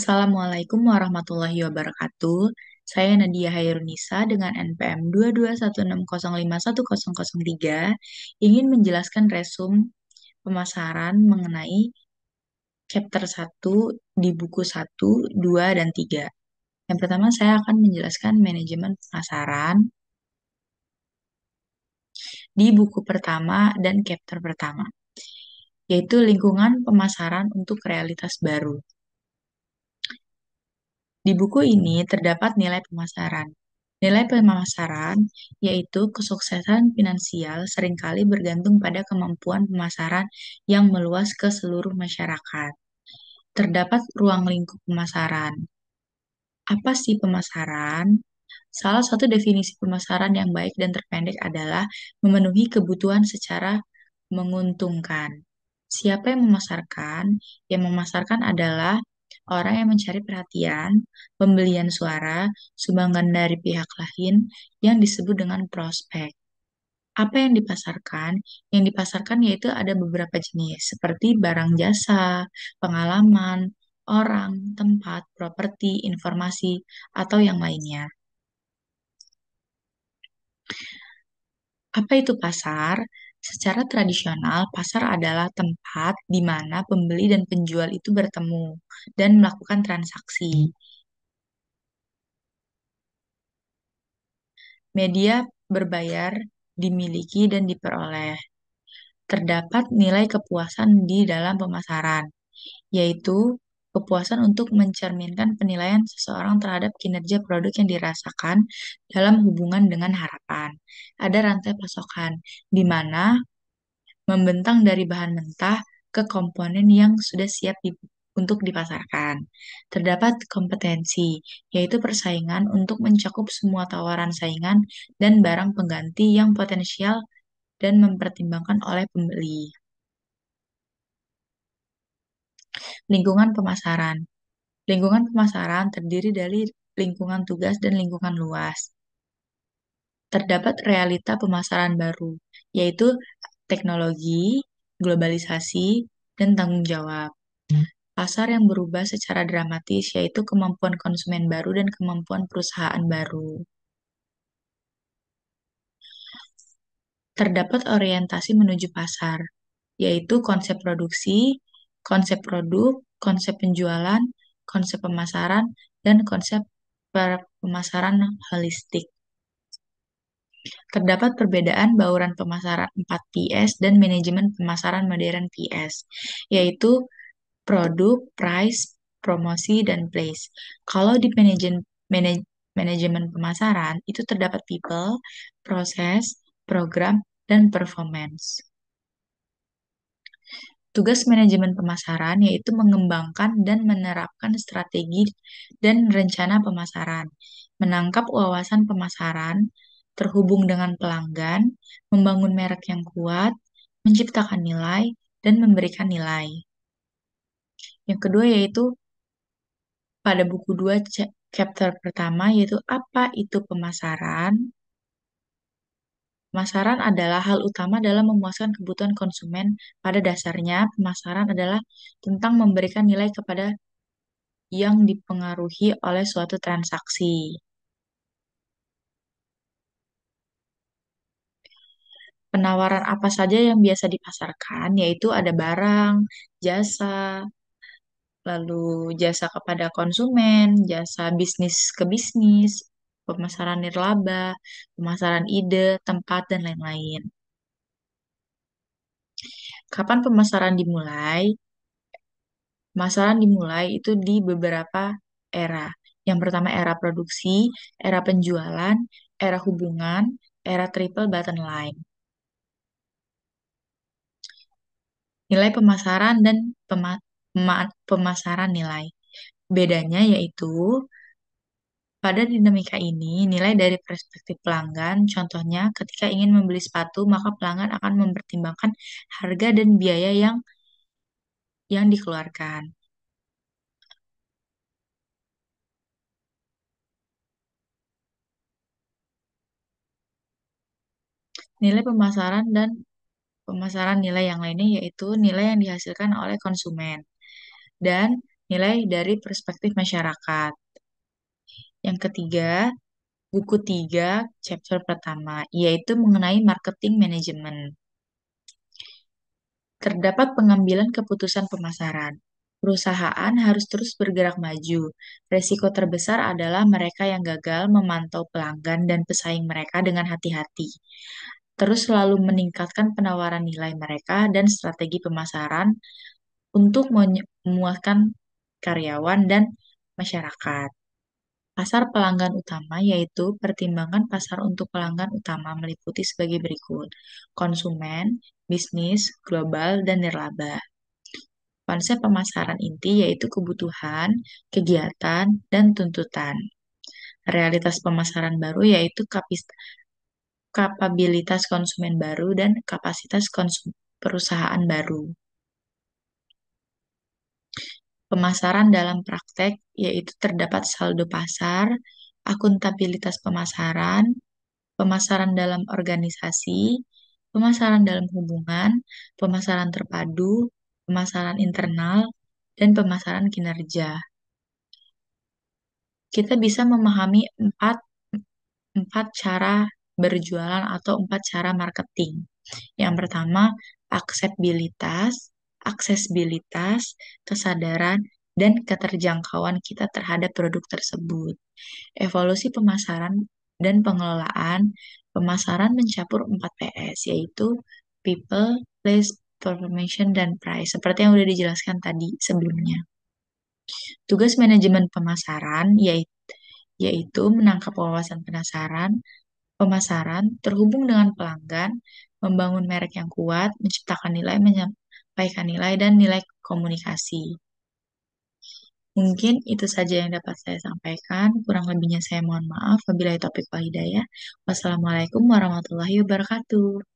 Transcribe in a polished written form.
Assalamualaikum warahmatullahi wabarakatuh. Saya Nadia Hairunisa dengan NPM 22160510003 ingin menjelaskan resum pemasaran mengenai chapter 1 di buku 1, 2, dan 3. Yang pertama saya akan menjelaskan manajemen pemasaran di buku pertama dan chapter pertama, yaitu lingkungan pemasaran untuk realitas baru. Di buku ini terdapat nilai pemasaran. Nilai pemasaran yaitu kesuksesan finansial seringkali bergantung pada kemampuan pemasaran yang meluas ke seluruh masyarakat. Terdapat ruang lingkup pemasaran. Apa sih pemasaran? Salah satu definisi pemasaran yang baik dan terpendek adalah memenuhi kebutuhan secara menguntungkan. Siapa yang memasarkan? Yang memasarkan adalah orang yang mencari perhatian, pembelian suara, sumbangan dari pihak lain yang disebut dengan prospek. Apa yang dipasarkan? Yang dipasarkan yaitu ada beberapa jenis, seperti barang jasa, pengalaman, orang, tempat, properti, informasi, atau yang lainnya. Apa itu pasar? Secara tradisional, pasar adalah tempat di mana pembeli dan penjual itu bertemu dan melakukan transaksi. Media berbayar dimiliki dan diperoleh. Terdapat nilai kepuasan di dalam pemasaran, yaitu kepuasan untuk mencerminkan penilaian seseorang terhadap kinerja produk yang dirasakan dalam hubungan dengan harapan. Ada rantai pasokan, di mana membentang dari bahan mentah ke komponen yang sudah siap untuk dipasarkan. Terdapat kompetensi, yaitu persaingan untuk mencakup semua tawaran saingan dan barang pengganti yang potensial dan mempertimbangkan oleh pembeli. Lingkungan pemasaran. Lingkungan pemasaran terdiri dari lingkungan tugas dan lingkungan luas. Terdapat realita pemasaran baru, yaitu teknologi, globalisasi, dan tanggung jawab. Pasar yang berubah secara dramatis, yaitu kemampuan konsumen baru dan kemampuan perusahaan baru. Terdapat orientasi menuju pasar, yaitu konsep produksi, konsep produk, konsep penjualan, konsep pemasaran, dan konsep pemasaran holistik. Terdapat perbedaan bauran pemasaran 4Ps dan manajemen pemasaran modern PS, yaitu produk, price, promosi, dan place. Kalau di manajemen pemasaran, itu terdapat people, proses, program, dan performance. Tugas manajemen pemasaran yaitu mengembangkan dan menerapkan strategi dan rencana pemasaran, menangkap wawasan pemasaran, terhubung dengan pelanggan, membangun merek yang kuat, menciptakan nilai, dan memberikan nilai. Yang kedua yaitu pada buku 2 chapter pertama yaitu apa itu pemasaran. Pemasaran adalah hal utama dalam memuaskan kebutuhan konsumen. Pada dasarnya, pemasaran adalah tentang memberikan nilai kepada yang dipengaruhi oleh suatu transaksi. Penawaran apa saja yang biasa dipasarkan, yaitu ada barang, jasa, lalu jasa kepada konsumen, jasa bisnis ke bisnis, pemasaran nirlaba, pemasaran ide, tempat, dan lain-lain. Kapan pemasaran dimulai? Pemasaran dimulai itu di beberapa era. Yang pertama era produksi, era penjualan, era hubungan, era triple bottom line. Nilai pemasaran dan pemasaran nilai. Bedanya yaitu pada dinamika ini, nilai dari perspektif pelanggan, contohnya ketika ingin membeli sepatu, maka pelanggan akan mempertimbangkan harga dan biaya yang dikeluarkan. Nilai pemasaran dan pemasaran nilai yang lainnya yaitu nilai yang dihasilkan oleh konsumen dan nilai dari perspektif masyarakat. Yang ketiga, buku 3, chapter pertama, yaitu mengenai marketing manajemen. Terdapat pengambilan keputusan pemasaran. Perusahaan harus terus bergerak maju. Resiko terbesar adalah mereka yang gagal memantau pelanggan dan pesaing mereka dengan hati-hati. Terus selalu meningkatkan penawaran nilai mereka dan strategi pemasaran untuk memuaskan karyawan dan masyarakat. Pasar pelanggan utama yaitu pertimbangan pasar untuk pelanggan utama meliputi sebagai berikut: konsumen, bisnis, global, dan nirlaba. Konsep pemasaran inti yaitu kebutuhan, kegiatan, dan tuntutan. Realitas pemasaran baru yaitu kapabilitas konsumen baru dan kapasitas perusahaan baru. Pemasaran dalam praktek yaitu terdapat saldo pasar, akuntabilitas pemasaran, pemasaran dalam organisasi, pemasaran dalam hubungan, pemasaran terpadu, pemasaran internal, dan pemasaran kinerja. Kita bisa memahami empat cara berjualan atau empat cara marketing. Yang pertama, aksesibilitas, kesadaran, dan keterjangkauan kita terhadap produk tersebut. Evolusi pemasaran dan pengelolaan. Pemasaran mencakup 4 PS, yaitu people, place, information, dan price, seperti yang sudah dijelaskan tadi sebelumnya. Tugas manajemen pemasaran yaitu menangkap wawasan pemasaran, terhubung dengan pelanggan, membangun merek yang kuat, menciptakan nilai, menyampaikan nilai, dan nilai komunikasi. Mungkin itu saja yang dapat saya sampaikan. Kurang lebihnya saya mohon maaf. Wabillahi taufiq wal hidayah. Wassalamualaikum warahmatullahi wabarakatuh.